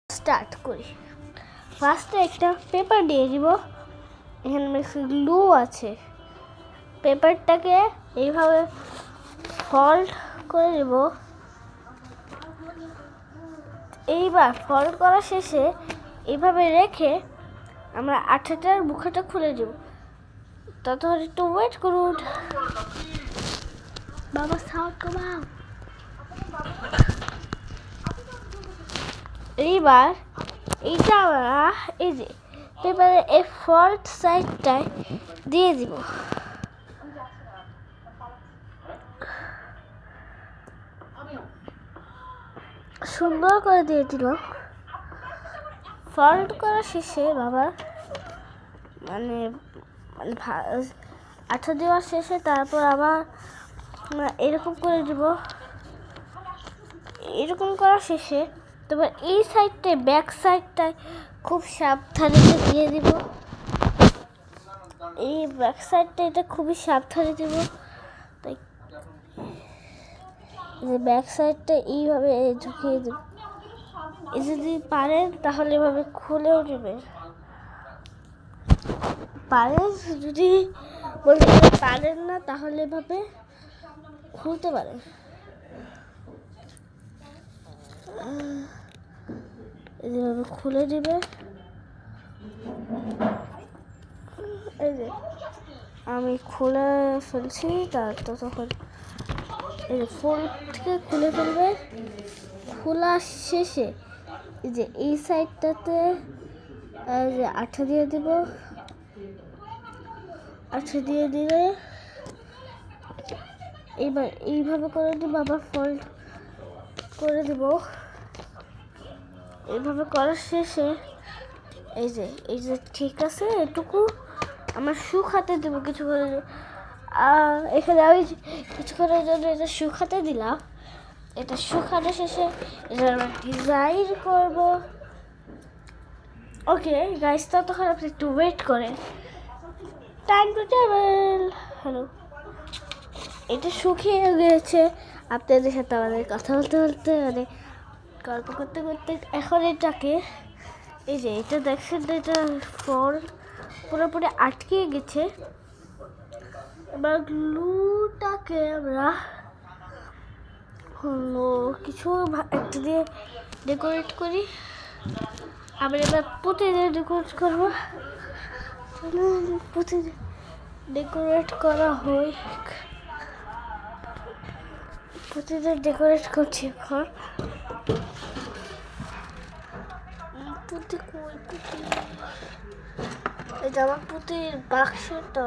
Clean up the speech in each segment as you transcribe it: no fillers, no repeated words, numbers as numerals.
Start করি। ফার্স্টে একটা পেপার দিয়ে দিব। এখানে গ্লু আছে। পেপারটাকে এইভাবে ফল্ড করে দেব। এইবার ফল্ড করা শেষে এইভাবে রেখে আমরা আঠাটার মুখাটা খুলে দেব। ততক্ষণ একটু ওয়েট করুন। বাবা সাউন্ড কমাও। এইবার এইটা আমরা এই যে পেপারের এই ফল্ট সাইডটায় দিয়ে দিব। সুন্দর করে দিয়ে দিল। ফল্ট করা শেষে বাবা মানে আঠা দেওয়ার শেষে তারপর আবার এরকম করে দিব। এরকম করা শেষে তারপর এই সাইডটায় ব্যাক সাইডটায় খুব সাবধানে দিয়ে দিব। এই ব্যাক সাইডটা এটা খুবই সাবধানে দিব। তাই ব্যাক সাইডটা এইভাবে ঝুঁকিয়ে দেব। যদি পারেন তাহলে এভাবে খুলেও নেবেন। পারেন, যদি বলতে পারেন না তাহলে এভাবে খুলতে পারেন। এইভাবে খুলে দিবে। এই যে আমি খুলে ফেলছি। তখন এই যে ফুল থেকে খুলে ফেলবে। খোলা শেষে এই যে এই সাইডটাতে যে আঠা দিয়ে দিব। আঠা দিয়ে দিলে এইবার এইভাবে করে দিব। আবার ফল্ড করে দিব। এইভাবে করার শেষে এই যে ঠিক আছে। এটুকু আমার শুকাতে দেবো কিছুক্ষণের। এখানে আমি কিছুক্ষণের জন্য এটা শুকাতে দিলাম। এটা শুকানো শেষে এটা আমরা ডিজাইন করব। ওকে গাইস, ততক্ষণ আপনি একটু ওয়েট করেন। Time to travel. হ্যালো, এটা শুকিয়ে গিয়েছে। আপনাদের সাথে আমাদের কথা বলতে বলতে গল্প করতে করতে এখন এটাকে এই যে এটা দেখছেন, এটা ফল্ড পুরোপুরি আটকে গেছে। এবার গ্লুটাকে আমরা কিছু একটা দিয়ে ডেকোরেট করি। আমরা এবার পুঁতি দিয়ে ডেকোরেট করবো। পুঁতি ডেকোরেট করা হয়। পুঁতি দিয়ে ডেকোরেট করছি এখন। পুঁতি কই? পুঁতি এটা আমার পুঁতির বাক্সটা।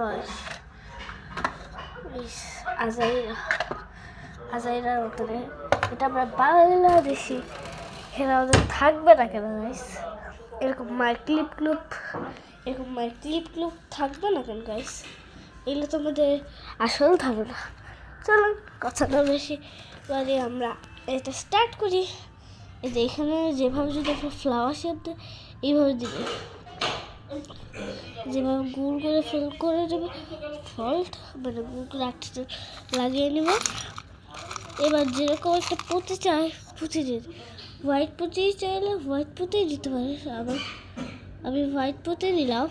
আজাইরার মতনে এটা আমরা বাংলাদেশি। এখানে আমাদের থাকবে না কেন গাইস? এরকম ক্লিপ ক্লুপ থাকবে না কেন গাইস? এগুলো তো আমাদের আসল থাকবে না। চলো কথাটা বেশি মানে আমরা এটা স্টার্ট করি। এই যে এখানে যেভাবে যদি ফ্লাওয়ার শেপ দেয় এইভাবে দিবে। যেভাবে গুল করে ফিল করে দেবে ফল্ট মানে গুল করে একটা লাগিয়ে নেব। এবার যেরকম একটা পুঁতি চাই পুঁতি দিয়ে হোয়াইট পুঁতি চাইলে হোয়াইট পুঁতি দিতে পারে। আবার আমি হোয়াইট পুঁতি দিলাম।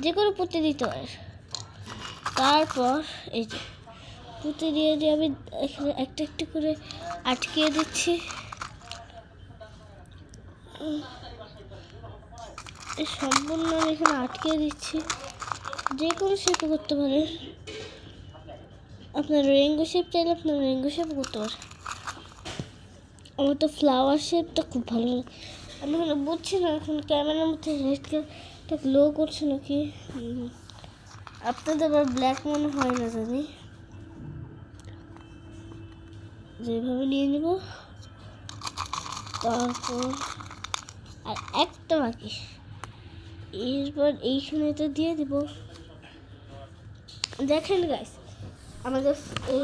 যে কোনো পুঁতি দিতে পারে। তারপর এই যে পুঁতি দিয়ে আমি এখানে একটা একটা করে আটকিয়ে দিচ্ছি। সম্পূর্ণ আমি এখানে আটকে দিচ্ছি। যে কোনো শেপে করতে পারে। আপনার রেইনবো শেপ চাইলে আপনার রেইনবো শেপ করতে পারে। আমার তো ফ্লাওয়ার শেপটা খুব ভালো লাগে। আমি এখন বুঝছি না এখন ক্যামেরার মধ্যে রেডটা গ্লো করছে নাকি। আপনাদের আবার ব্ল্যাক মনে হয় না জানি। যেভাবে নিয়ে নেব। তারপর আর একটা বাকি। এরপর এইখানেটা দিয়ে দিব। দেখেন গাইস, আমাদের এই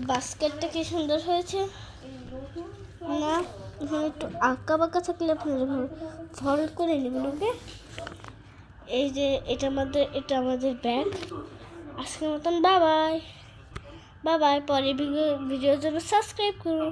বাস্কেটটা কি সুন্দর হয়েছে না? এখানে একটু আঁকা বাঁকা থাকলে আপনারা ফল্ড করে নেবেন। ওকে, এই যে এটা আমাদের ব্যাগ। আজকের মতন বাই বাই। পরে ভিডিওর জন্য সাবস্ক্রাইব করুন।